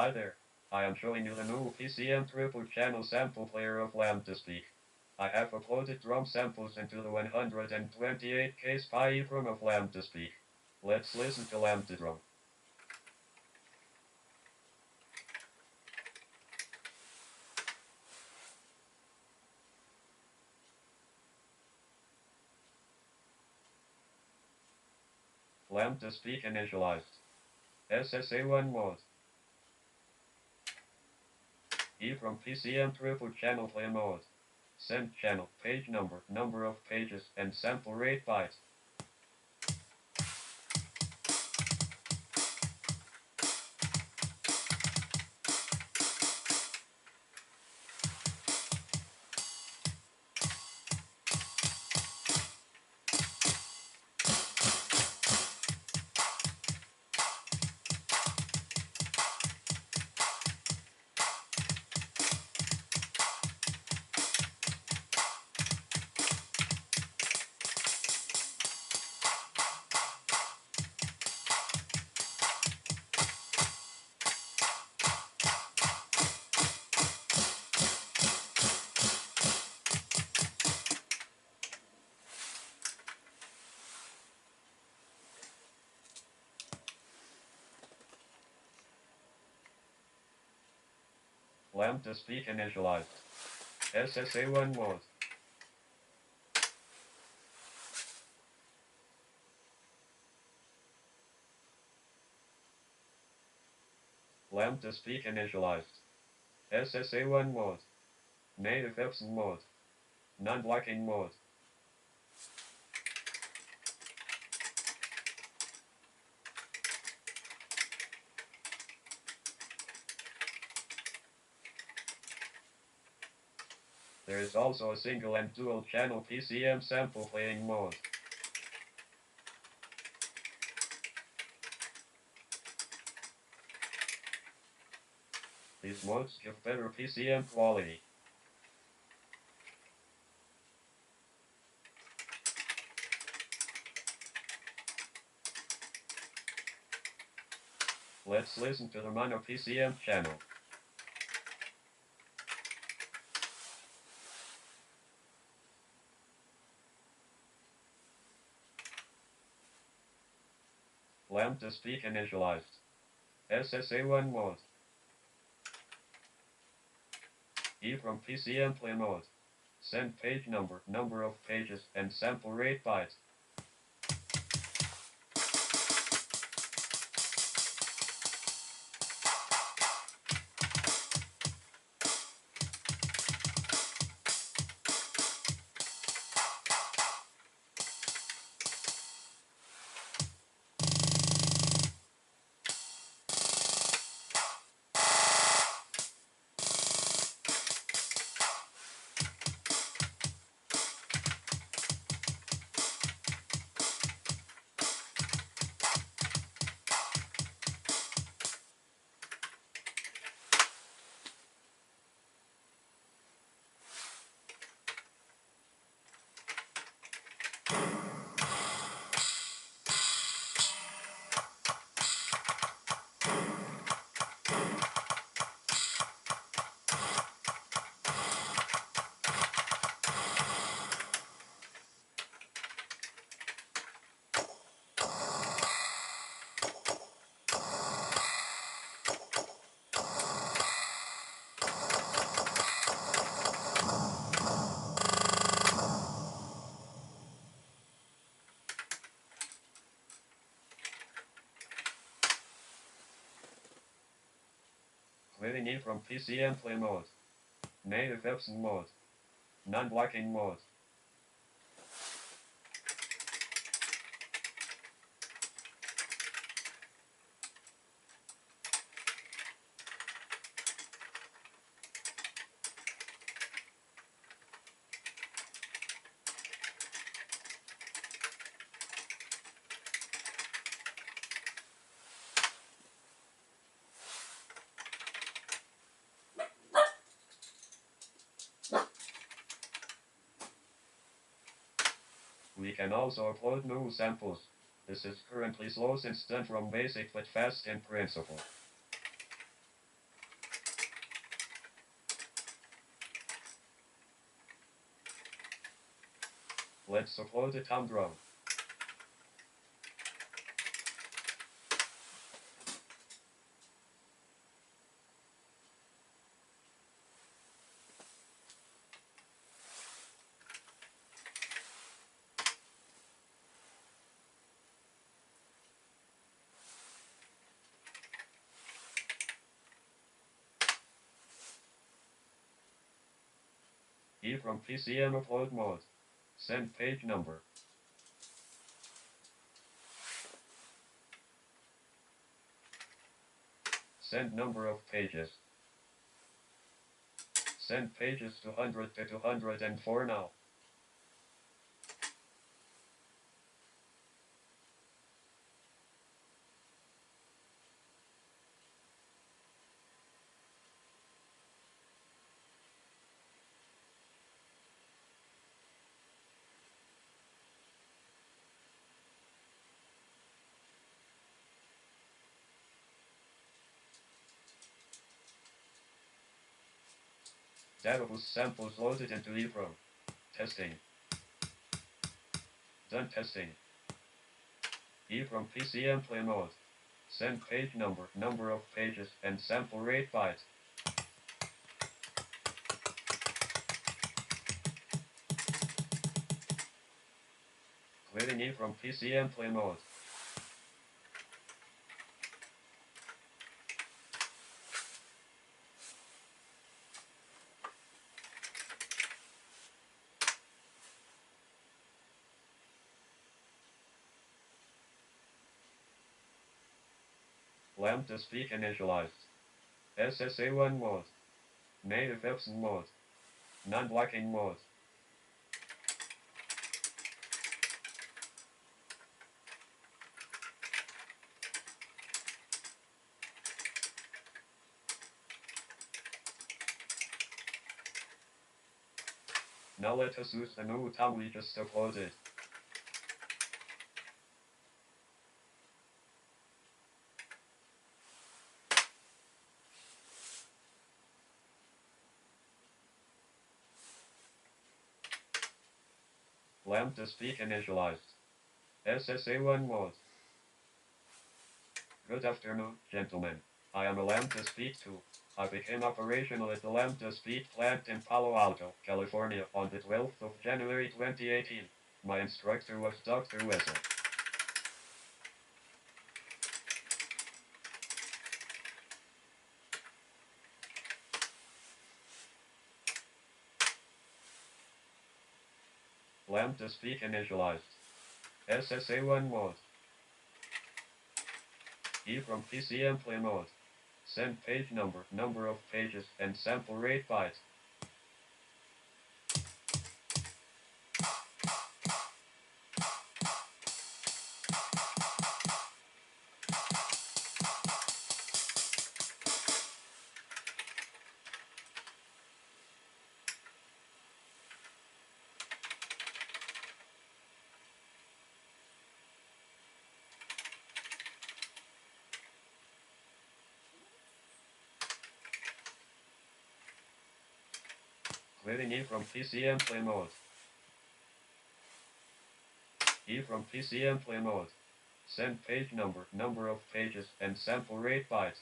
Hi there. I am showing you the new PCM triple channel sample player of LambdaSpeak. I have uploaded drum samples into the 128 KB SPI EEPROM of LambdaSpeak. Let's listen to LambdaDrum. LambdaSpeak initialized. SSA1 mode. EEPROM PCM triple channel play mode. Send channel, page number, number of pages, and sample rate bytes. LambdaSpeak initialized. SSA1 mode. LambdaSpeak initialized. SSA1 mode. Native Epson mode. Non-blocking mode. There is also a single and dual channel PCM sample playing mode. These modes give better PCM quality. Let's listen to the mono PCM channel. LambdaSpeak initialized. SSA1 mode. EEPROM PCM play mode. Send page number, number of pages, and sample rate bytes. Quitting EEPROM PCM play mode. Native Epson mode. Non-blocking mode. We can also upload new samples. This is currently slow since done from basic but fast in principle. Let's upload the tom drum. EEPROM PCM upload mode. Send page number. Send number of pages. Send pages 200 to 204 now. Database samples loaded into EEPROM. Testing. Done testing. EEPROM PCM play mode. Send page number, number of pages, and sample rate byte. Quitting EEPROM PCM play mode. LambdaSpeak initialized. SSA1 mode. Native Epson mode. Non-blocking mode. Now let us use the new tom we just uploaded. LambdaSpeak initialized. SSA1 mode. Good afternoon, gentlemen. I am a LambdaSpeak 2. I became operational at the LambdaSpeak plant in Palo Alto, California on the 12th of January 2018. My instructor was Dr. Wessel. LambdaSpeak initialized. SSA1 mode. EEPROM PCM play mode. Send page number, number of pages, and sample rate byte. Quitting EEPROM PCM play mode. EEPROM PCM play mode. Send page number, number of pages, and sample rate byte.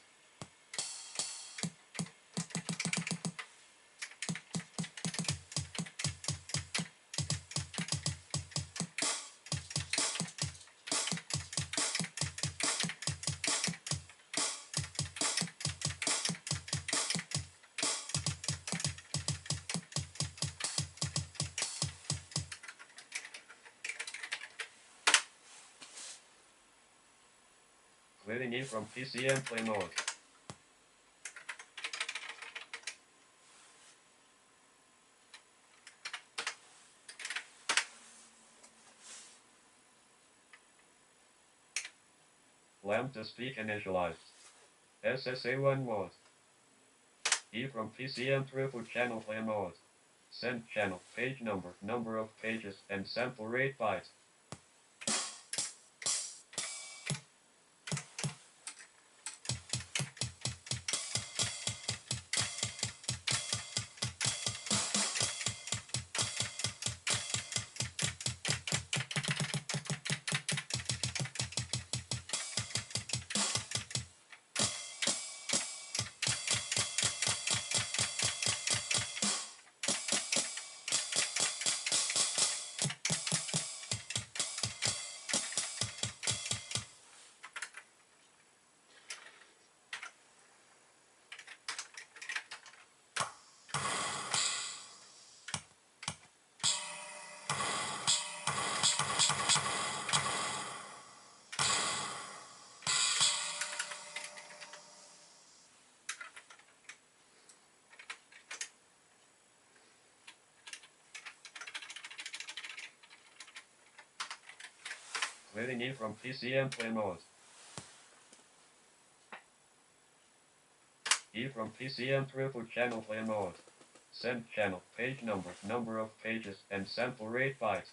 Quitting EEPROM PCM play mode. LambdaSpeak initialized. SSA1 mode. EEPROM PCM triple channel play mode. Send channel, page number, number of pages, and sample rate byte. Quitting E from PCM play mode. E from PCM triple channel play mode. Send channel, page number, number of pages, and sample rate byte.